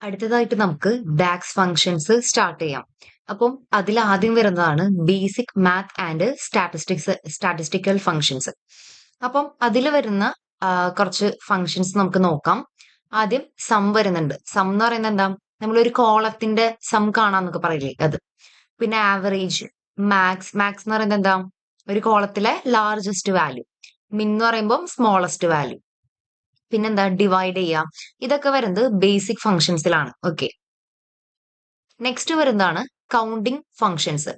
അടുത്തതായിട്ട് നമുക്ക് DAX functions start ചെയ്യാം. അപ്പം അതിൽ ആദ്യം വരുന്നതാണ് basic math and statistical functions. അപ്പം അതിൽ വരുന്ന കുറച്ച് ഫങ്ഷൻസ് നമുക്ക് നോക്കാം. ആദ്യം സം വരുന്നുണ്ട്. സം എന്ന് പറയുന്നത് എന്താ? നമ്മളൊരു കോളത്തിന്റെ സം കാണാന്നൊക്കെ പറയില്ലേ, അത്. പിന്നെ ആവറേജ്, മാക്സ് എന്ന് പറയുന്നത് എന്താ? ഒരു കോളത്തിലെ ലാർജസ്റ്റ് വാല്യൂ. മിൻ എന്ന് പറയുമ്പോൾ സ്മോളസ്റ്റ് വാല്യൂ. പിന്നെന്താ? ഡിവൈഡ് ചെയ്യാം. ഇതൊക്കെ വരുന്നത് ബേസിക് ഫങ്ഷൻസിലാണ്. ഓക്കെ. നെക്സ്റ്റ് വരുന്നതാണ് കൗണ്ടിങ് ഫങ്ഷൻസ്.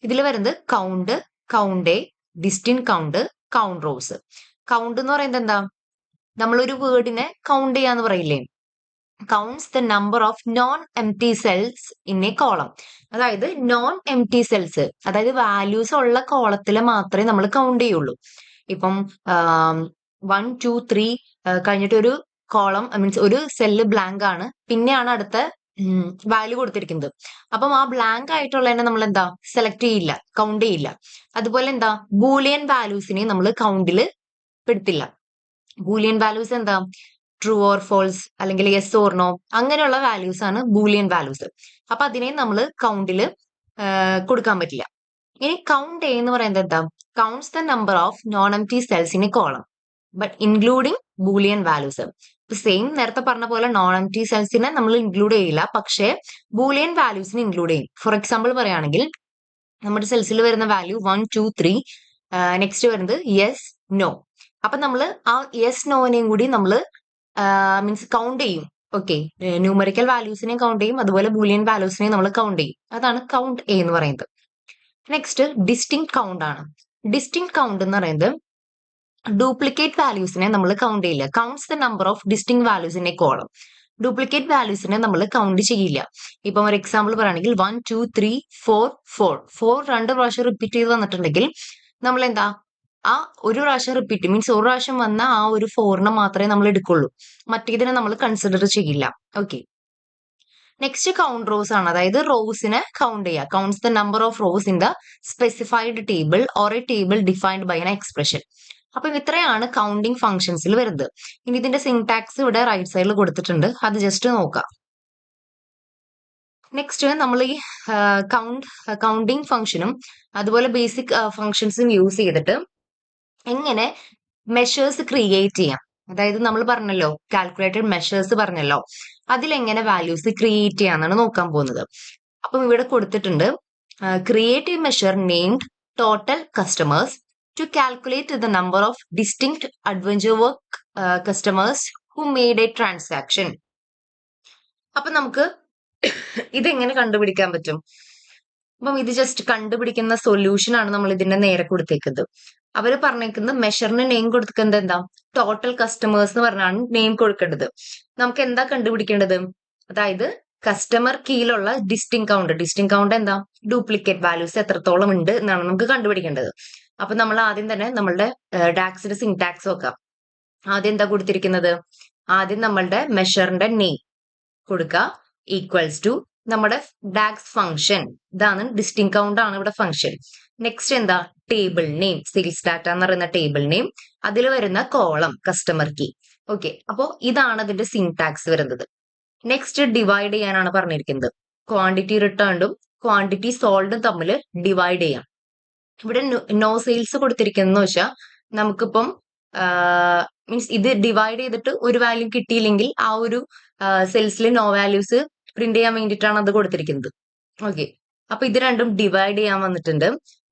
ഇതിൽ വരുന്നത് count, counta, distinct count, count rows. Count എന്ന് പറയുന്നത് എന്താ? നമ്മളൊരു വേർഡിനെ കൗണ്ട് ചെയ്യാന്ന് പറയില്ലേ? Counts the number of non empty cells in a column. അതായത് നോൺ എംപ്റ്റി സെൽസ്, അതായത് വാല്യൂസ് ഉള്ള കോളത്തിൽ മാത്രമേ നമ്മൾ കൗണ്ട് ചെയ്യുള്ളൂ. ഇപ്പം 1 2 3 കഴിഞ്ഞിട്ട് ഒരു കോളം മീൻസ് ഒരു സെല്ല് ബ്ലാങ്ക് ആണ്, പിന്നെയാണ് അടുത്ത വാല്യൂ കൊടുത്തിരിക്കുന്നത്. അപ്പം ആ ബ്ലാങ്ക് ആയിട്ടുള്ളതിനെ നമ്മൾ എന്താ സെലക്ട് ചെയ്യില്ല, കൗണ്ട് ചെയ്യില്ല. അതുപോലെ എന്താ, ബൂലിയൻ വാല്യൂസിനെ നമ്മൾ കൗണ്ടിൽ പെടുത്തില്ല. ബൂലിയൻ വാല്യൂസ് എന്താ? ട്രൂ ഓർ ഫോൾസ് അല്ലെങ്കിൽ യെസ് ഓർ നോ, അങ്ങനെയുള്ള വാല്യൂസ് ആണ് ബൂലിയൻ വാല്യൂസ്. അപ്പൊ അതിനെ നമ്മൾ കൗണ്ടിൽ കൊടുക്കാൻ പറ്റില്ല. ഇനി കൗണ്ട് എന്ന് പറയുന്നത് എന്താ? Counts the number of non empty cells in a column but including Boolean values. Same നേരത്തെ പറഞ്ഞ പോലെ നോൺ എംപ്റ്റി സെൽസിനെ നമ്മൾ ഇൻക്ലൂഡ് ചെയ്യില്ല, പക്ഷേ ബൂലിയൻ വാല്യൂസിനെ ഇൻക്ലൂഡ് ചെയ്യും. ഫോർ എക്സാമ്പിൾ പറയുകയാണെങ്കിൽ നമ്മുടെ സെൽസിൽ വരുന്ന വാല്യൂ 1 2 3, നെക്സ്റ്റ് വരുന്നത് യെസ് നോ. അപ്പൊ നമ്മൾ ആ യെസ് നോനെയും കൂടി നമ്മൾ മീൻസ് കൗണ്ട് ചെയ്യും. ഓക്കെ, ന്യൂമറിക്കൽ വാല്യൂസിനെയും കൗണ്ട് ചെയ്യും, അതുപോലെ ബൂലിയൻ വാല്യൂസിനെയും നമ്മൾ കൗണ്ട് ചെയ്യും. അതാണ് കൗണ്ട് എന്ന് പറയുന്നത്. നെക്സ്റ്റ് ഡിസ്റ്റിങ് കൗണ്ട് ആണ്. ഡിസ്റ്റിങ് കൗണ്ട് എന്ന് പറയുന്നത് ഡ്യൂപ്ലിക്കേറ്റ് വാല്യൂസിനെ നമ്മൾ കൗണ്ട് ചെയ്യില്ല. Counts the number of distinct values in a column. Duplicate വാല്യൂസിനെ നമ്മൾ കൗണ്ട് ചെയ്യില്ല. ഇപ്പം ഒരു എക്സാമ്പിൾ പറയുകയാണെങ്കിൽ 1 2 3 4 4 രണ്ട് പ്രാവശ്യം റിപ്പീറ്റ് ചെയ്ത് വന്നിട്ടുണ്ടെങ്കിൽ നമ്മൾ എന്താ, ആ ഒരു പ്രാവശ്യം റിപ്പീറ്റ് മീൻസ് ഒരു പ്രാവശ്യം വന്ന ആ ഒരു 4നെ മാത്രമേ നമ്മൾ എടുക്കുള്ളൂ, മറ്റേതിനെ നമ്മൾ കൺസിഡർ ചെയ്യില്ല. ഓക്കെ. നെക്സ്റ്റ് കൗണ്ട് റോസ് ആണ്. അതായത് റോസിനെ കൗണ്ട് ചെയ്യുക. Counts the number of rows in the specified table or a table defined by an expression. അപ്പം ഇത്രയാണ് കൗണ്ടിങ് ഫംഗ്ഷൻസിൽ വരുന്നത്. ഇനി ഇതിന്റെ സിൻടാക്സ് ഇവിടെ റൈറ്റ് സൈഡിൽ കൊടുത്തിട്ടുണ്ട്, അത് ജസ്റ്റ് നോക്കാം. നെക്സ്റ്റ് നമ്മൾ ഈ കൗണ്ടിങ് ഫംഗ്ഷനും അതുപോലെ ബേസിക് ഫംഗ്ഷൻസും യൂസ് ചെയ്തിട്ട് എങ്ങനെ മെഷേഴ്സ് ക്രിയേറ്റ് ചെയ്യാം. അതായത് നമ്മൾ പറഞ്ഞല്ലോ കാൽക്കുലേറ്റഡ് മെഷേഴ്സ് പറഞ്ഞല്ലോ, അതിലെങ്ങനെ വാല്യൂസ് ക്രിയേറ്റ് ചെയ്യാന്നാണ് നോക്കാൻ പോകുന്നത്. അപ്പം ഇവിടെ കൊടുത്തിട്ടുണ്ട് create a measure named total customers to calculate the number of distinct Adventure Work customers who made a transaction. അപ്പൊ നമുക്ക് ഇതെങ്ങനെ കണ്ടുപിടിക്കാൻ പറ്റും? അപ്പം ഇത് ജസ്റ്റ് കണ്ടുപിടിക്കുന്ന സൊല്യൂഷൻ ആണ് നമ്മൾ ഇതിന്റെ നേരെ കൊടുത്തേക്കുന്നത്. അവര് പറഞ്ഞേക്കുന്നത് മെഷറിന് നെയിം കൊടുക്കുന്നത് എന്താ? ടോട്ടൽ കസ്റ്റമേഴ്സ് എന്ന് പറഞ്ഞാണ് നെയിം കൊടുക്കേണ്ടത്. നമുക്ക് എന്താ കണ്ടുപിടിക്കേണ്ടത്? അതായത് കസ്റ്റമർ കീയിലുള്ള ഡിസ്റ്റിങ് കൗണ്ട് എന്താ? ഡ്യൂപ്ലിക്കേറ്റ് വാല്യൂസ് എത്രത്തോളം ഉണ്ട് എന്നാണ് നമുക്ക് കണ്ടുപിടിക്കേണ്ടത്. അപ്പൊ നമ്മൾ ആദ്യം തന്നെ നമ്മളുടെ ഡാക്സിന്റെ സിൻടാക്സ് നോക്കാം. ആദ്യം എന്താ കൊടുത്തിരിക്കുന്നത്? ആദ്യം നമ്മളുടെ മെഷറിന്റെ നെയിം കൊടുക്കുക, ഈക്വൽസ് ടു നമ്മുടെ ഡാക്സ് ഫംഗ്ഷൻ. ഇതാണ് ഡിസ്റ്റിങ് കൗണ്ട് ആണ് ഇവിടെ ഫംഗ്ഷൻ. നെക്സ്റ്റ് എന്താ? ടേബിൾ നെയിം, സെയിൽസ് ഡാറ്റ എന്ന് പറയുന്ന ടേബിൾ നെയിം, അതിൽ വരുന്ന കോളം കസ്റ്റമർ കീ. ഓക്കെ, അപ്പോ ഇതാണ് അതിന്റെ സിൻടാക്സ് വരുന്നത്. നെക്സ്റ്റ് ഡിവൈഡ് ചെയ്യാനാണ് പറഞ്ഞിരിക്കുന്നത്. ക്വാണ്ടിറ്റി റിട്ടേൺഡും ക്വാണ്ടിറ്റി സോൾഡും തമ്മിൽ ഡിവൈഡ് ചെയ്യാം. ഇവിടെ നോ സെയിൽസ് കൊടുത്തിരിക്കുന്ന വെച്ചാൽ നമുക്കിപ്പം മീൻസ് ഇത് ഡിവൈഡ് ചെയ്തിട്ട് ഒരു വാല്യൂ കിട്ടിയില്ലെങ്കിൽ ആ ഒരു സെൽസിൽ നോ വാല്യൂസ് പ്രിന്റ് ചെയ്യാൻ വേണ്ടിയിട്ടാണ് അത് കൊടുത്തിരിക്കുന്നത്. ഓക്കെ, അപ്പൊ ഇത് രണ്ടും ഡിവൈഡ് ചെയ്യാൻ വന്നിട്ടുണ്ട്.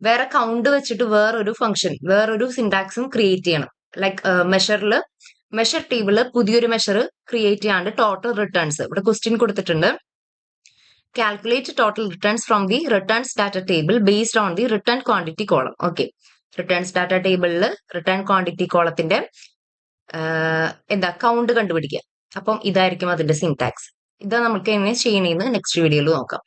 വേറെ കൗണ്ട് വെച്ചിട്ട് വേറൊരു ഫംഗ്ഷൻ, വേറൊരു സിൻടാക്സും ക്രിയേറ്റ് ചെയ്യണം. ലൈക്ക് മെഷർ ടേബിള് പുതിയൊരു മെഷർ ക്രിയേറ്റ് ചെയ്യാണ്ട് ടോട്ടൽ റിട്ടേൺസ് ഇവിടെ ക്വസ്റ്റ്യൻ കൊടുത്തിട്ടുണ്ട്. Calculate total returns from the returns data table based on the return quantity column. Okay, returns data ടേബിളിൽ റിട്ടേൺ ക്വാണ്ടിറ്റി കോളത്തിന്റെ എന്താ കൗണ്ട് കണ്ടുപിടിക്കുക. അപ്പം ഇതായിരിക്കും അതിന്റെ സിൻടാക്സ്. ഇത് നമുക്ക് എങ്ങനെ ചെയ്യണമെന്ന് നെക്സ്റ്റ് വീഡിയോയിൽ നോക്കാം.